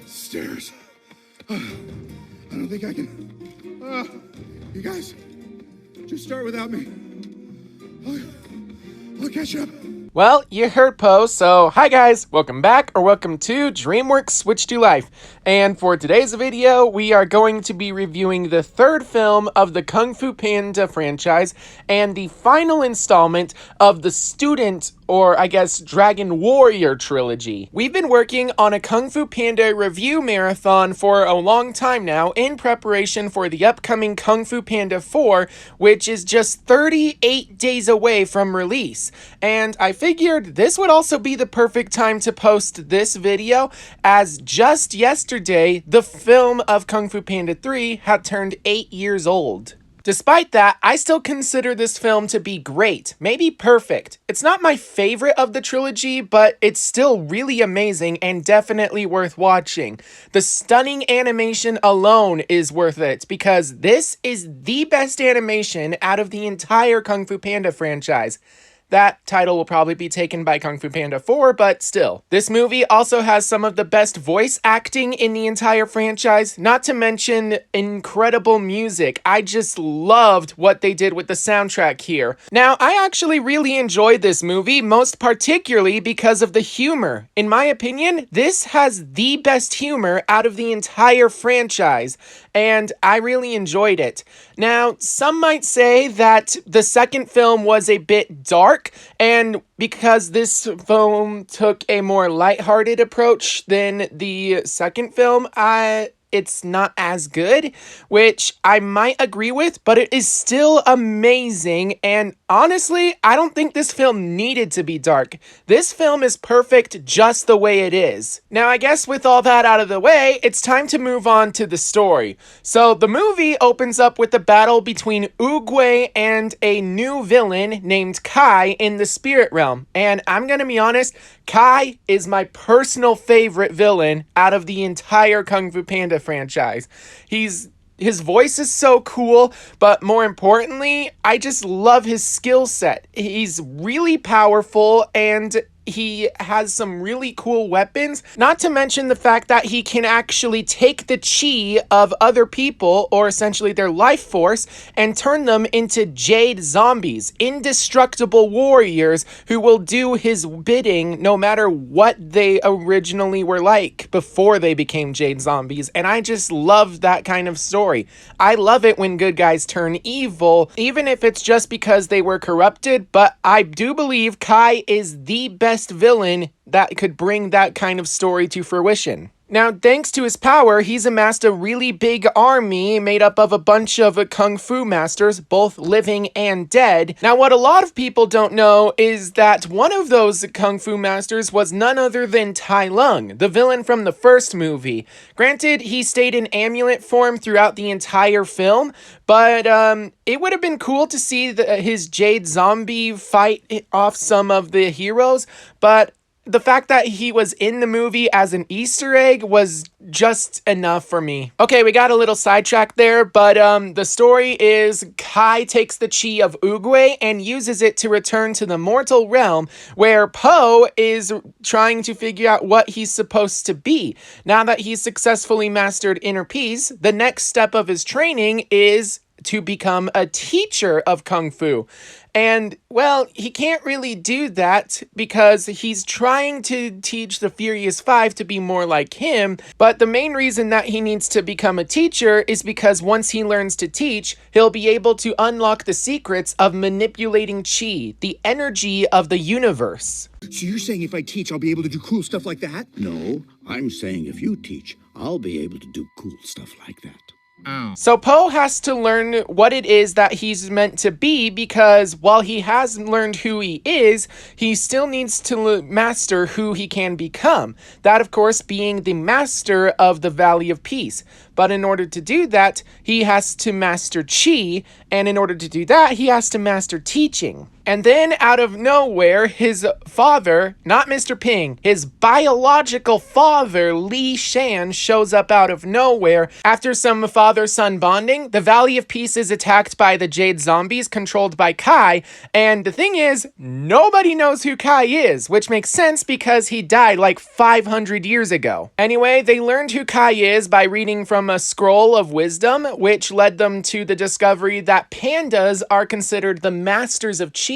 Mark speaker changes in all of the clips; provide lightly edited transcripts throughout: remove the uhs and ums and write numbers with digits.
Speaker 1: Stairs. I don't think I can. You guys, just start without me. I'll catch up.
Speaker 2: Well, you heard Poe, so hi guys, welcome back, or welcome to Dreamworks Switch to Life. And for today's video, we are going to be reviewing the third film of the Kung Fu Panda franchise, and the final installment of the student, or I guess Dragon Warrior trilogy. We've been working on a Kung Fu Panda review marathon for a long time now in preparation for the upcoming Kung Fu Panda 4, which is just 38 days away from release. And I figured this would also be the perfect time to post this video, as just yesterday, the film of Kung Fu Panda 3 had turned 8 years old. Despite that, I still consider this film to be great, maybe perfect. It's not my favorite of the trilogy, but it's still really amazing and definitely worth watching. The stunning animation alone is worth it, because this is the best animation out of the entire Kung Fu Panda franchise. That title will probably be taken by Kung Fu Panda 4, but still. This movie also has some of the best voice acting in the entire franchise, not to mention incredible music. I just loved what they did with the soundtrack here. Now, I actually really enjoyed this movie, most particularly because of the humor. In my opinion, this has the best humor out of the entire franchise, and I really enjoyed it. Now, some might say that the second film was a bit dark, and because this film took a more lighthearted approach than the second film, it's not as good, which I might agree with, but it is still amazing, and honestly, I don't think this film needed to be dark. This film is perfect just the way it is. Now, I guess with all that out of the way, it's time to move on to the story. So, the movie opens up with the battle between Oogway and a new villain named Kai in the spirit realm, and I'm gonna be honest, Kai is my personal favorite villain out of the entire Kung Fu Panda franchise. His voice is so cool, but more importantly, I just love his skill set. He's really powerful and he has some really cool weapons, not to mention the fact that he can actually take the chi of other people, or essentially their life force, and turn them into jade zombies, indestructible warriors who will do his bidding no matter what they originally were like before they became jade zombies, and I just love that kind of story. I love it when good guys turn evil, even if it's just because they were corrupted, but I do believe Kai is the best villain that could bring that kind of story to fruition. Now, thanks to his power, he's amassed a really big army made up of a bunch of Kung Fu masters, both living and dead. Now, what a lot of people don't know is that one of those Kung Fu masters was none other than Tai Lung, the villain from the first movie. Granted, he stayed in amulet form throughout the entire film, but it would have been cool to see his Jade Zombie fight off some of the heroes, but the fact that he was in the movie as an Easter egg was just enough for me. Okay, we got a little sidetracked there, but the story is Kai takes the chi of Oogway and uses it to return to the mortal realm, where Poe is trying to figure out what he's supposed to be. Now that he's successfully mastered inner peace, the next step of his training is to become a teacher of Kung Fu. And, well, he can't really do that because he's trying to teach the Furious Five to be more like him, but the main reason that he needs to become a teacher is because once he learns to teach, he'll be able to unlock the secrets of manipulating chi, the energy of the universe.
Speaker 1: So you're saying if I teach, I'll be able to do cool stuff like that?
Speaker 3: No, I'm saying if you teach, I'll be able to do cool stuff like that.
Speaker 2: So Poe has to learn what it is that he's meant to be, because while he has learned who he is, he still needs to master who he can become. That, of course, being the master of the Valley of Peace. But in order to do that, he has to master chi, and in order to do that, he has to master teaching. And then, out of nowhere, his father, not Mr. Ping, his biological father, Li Shan, shows up out of nowhere. After some father-son bonding, the Valley of Peace is attacked by the Jade Zombies controlled by Kai, and the thing is, nobody knows who Kai is, which makes sense because he died like 500 years ago. Anyway, they learned who Kai is by reading from a scroll of wisdom, which led them to the discovery that pandas are considered the masters of Qi,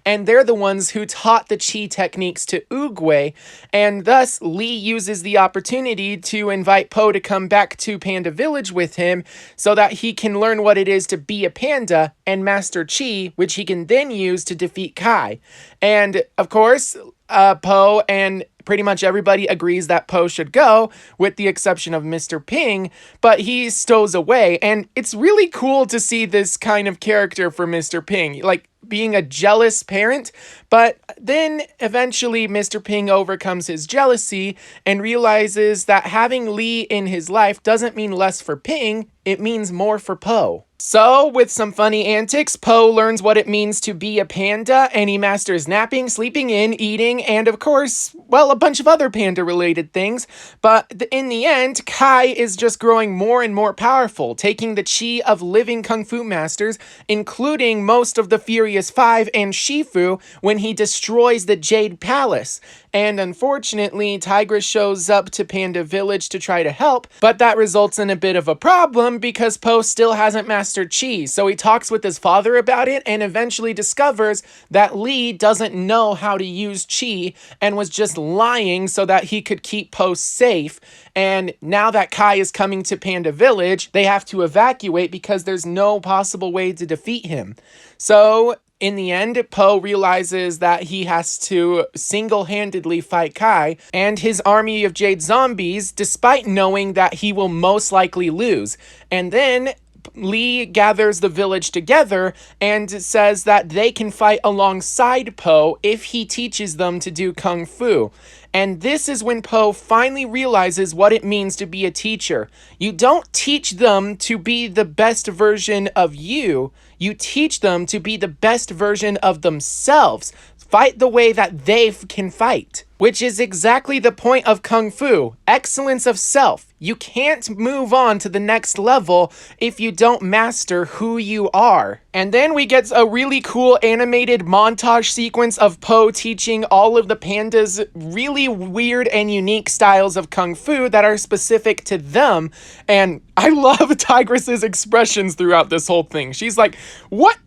Speaker 2: and they're the ones who taught the Qi techniques to Oogway, and thus Li uses the opportunity to invite Po to come back to Panda Village with him so that he can learn what it is to be a panda and master Qi, which he can then use to defeat Kai. And of course, Po and pretty much everybody agrees that Po should go, with the exception of Mr. Ping, but he stows away, and it's really cool to see this kind of character for Mr. Ping, like being a jealous parent, but then eventually Mr. Ping overcomes his jealousy and realizes that having Li in his life doesn't mean less for Ping, it means more for Po. So, with some funny antics, Po learns what it means to be a panda, and he masters napping, sleeping in, eating, and of course, well, a bunch of other panda-related things. But in the end, Kai is just growing more and more powerful, taking the chi of living kung fu masters, including most of the Furious Five and Shifu, when he destroys the Jade Palace. And unfortunately, Tigress shows up to Panda Village to try to help, but that results in a bit of a problem because Po still hasn't mastered Chi. So he talks with his father about it and eventually discovers that Li doesn't know how to use Chi and was just lying so that he could keep Po safe. And now that Kai is coming to Panda Village, they have to evacuate because there's no possible way to defeat him. So in the end, Po realizes that he has to single-handedly fight Kai and his army of Jade Zombies, despite knowing that he will most likely lose. And then Li gathers the village together and says that they can fight alongside Po if he teaches them to do kung fu. And this is when Po finally realizes what it means to be a teacher. You don't teach them to be the best version of you. You teach them to be the best version of themselves. Fight the way that they can fight, which is exactly the point of Kung Fu, excellence of self. You can't move on to the next level if you don't master who you are. And then we get a really cool animated montage sequence of Po teaching all of the pandas really weird and unique styles of Kung Fu that are specific to them. And I love Tigress's expressions throughout this whole thing. She's like, what?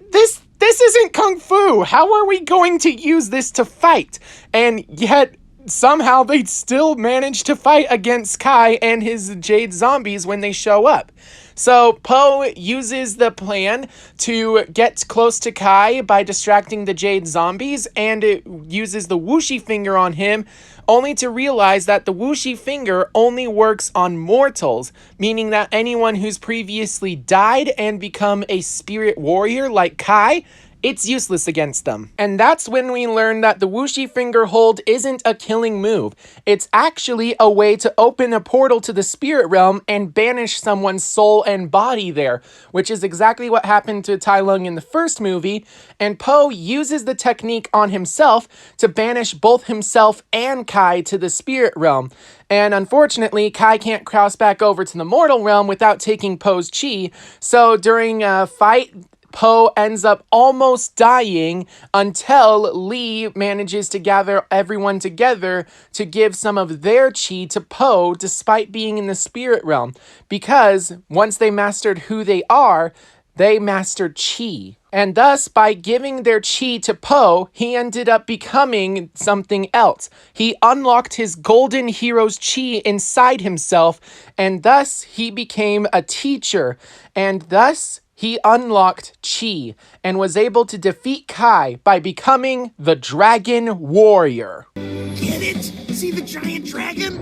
Speaker 2: This isn't Kung Fu. How are we going to use this to fight? And yet somehow they still manage to fight against Kai and his Jade Zombies when they show up. So Po uses the plan to get close to Kai by distracting the Jade Zombies, and it uses the whooshy finger on him, only to realize that the whooshy finger only works on mortals, meaning that anyone who's previously died and become a spirit warrior like Kai, it's useless against them. And that's when we learn that the whooshy finger hold isn't a killing move. It's actually a way to open a portal to the spirit realm and banish someone's soul and body there, which is exactly what happened to Tai Lung in the first movie, and Po uses the technique on himself to banish both himself and Kai to the spirit realm. And unfortunately, Kai can't cross back over to the mortal realm without taking Po's chi, so during a fight, Po ends up almost dying until Li manages to gather everyone together to give some of their chi to Po despite being in the spirit realm. Because once they mastered who they are, they mastered chi. And thus, by giving their chi to Po, he ended up becoming something else. He unlocked his golden hero's chi inside himself, and thus he became a teacher. And thus he unlocked Chi and was able to defeat Kai by becoming the Dragon Warrior.
Speaker 3: Get it? See the giant dragon?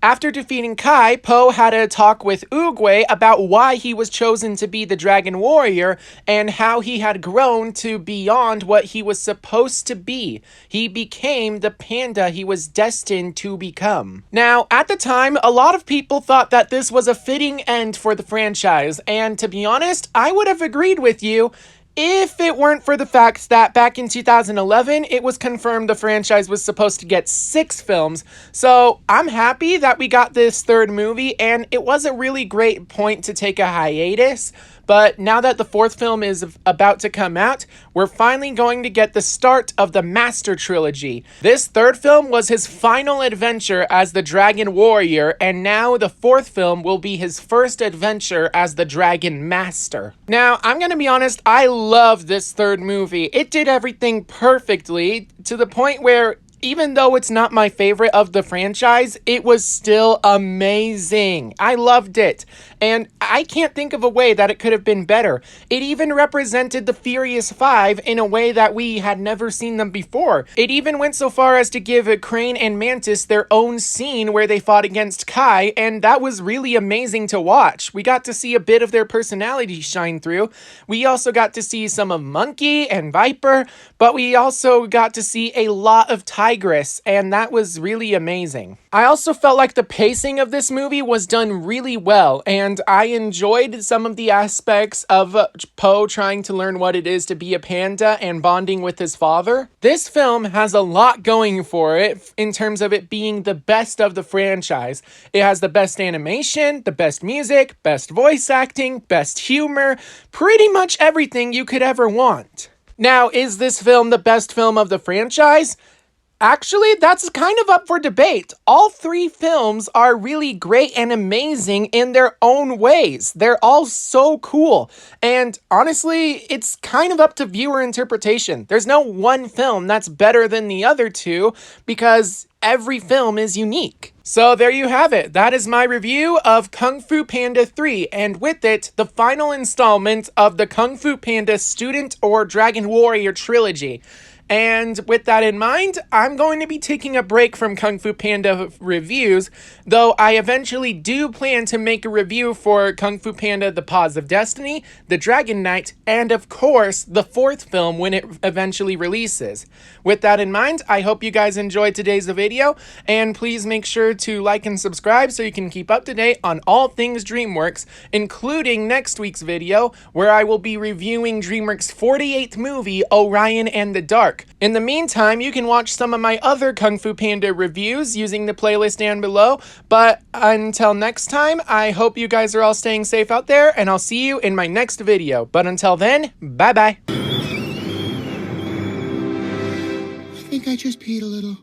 Speaker 2: After defeating Kai, Po had a talk with Oogway about why he was chosen to be the Dragon Warrior and how he had grown to beyond what he was supposed to be. He became the panda he was destined to become. Now, at the time, a lot of people thought that this was a fitting end for the franchise, and to be honest, I would have agreed with you if it weren't for the fact that back in 2011, it was confirmed the franchise was supposed to get 6 films. So I'm happy that we got this third movie, and it was a really great point to take a hiatus. But now that the 4th film is about to come out, we're finally going to get the start of the Master Trilogy. This 3rd film was his final adventure as the Dragon Warrior, and now the 4th film will be his first adventure as the Dragon Master. Now, I'm gonna be honest, I love this 3rd movie. It did everything perfectly, to the point where even though it's not my favorite of the franchise, it was still amazing. I loved it. And I can't think of a way that it could have been better. It even represented the Furious Five in a way that we had never seen them before. It even went so far as to give Crane and Mantis their own scene where they fought against Kai, and that was really amazing to watch. We got to see a bit of their personality shine through. We also got to see some of Monkey and Viper, but we also got to see a lot of Tigress, and that was really amazing. I also felt like the pacing of this movie was done really well, and I enjoyed some of the aspects of Po trying to learn what it is to be a panda and bonding with his father. This film has a lot going for it in terms of it being the best of the franchise. It has the best animation, the best music, best voice acting, best humor, pretty much everything you could ever want. Now, is this film the best film of the franchise? Actually, that's kind of up for debate. All 3 films are really great and amazing in their own ways. They're all so cool. And honestly, it's kind of up to viewer interpretation. There's no one film that's better than the other 2 because every film is unique. So there you have it. That is my review of Kung Fu Panda 3, and with it, the final installment of the Kung Fu Panda Student or Dragon Warrior trilogy. And with that in mind, I'm going to be taking a break from Kung Fu Panda reviews, though I eventually do plan to make a review for Kung Fu Panda The Paws of Destiny, The Dragon Knight, and of course, the 4th film when it eventually releases. With that in mind, I hope you guys enjoyed today's video, and please make sure to like and subscribe so you can keep up to date on all things Dreamworks, including next week's video, where I will be reviewing Dreamworks' 48th movie, Orion and the Dark. In the meantime, you can watch some of my other Kung Fu Panda reviews using the playlist down below, but until next time, I hope you guys are all staying safe out there, and I'll see you in my next video. But until then, bye-bye.
Speaker 1: I think I just peed a little.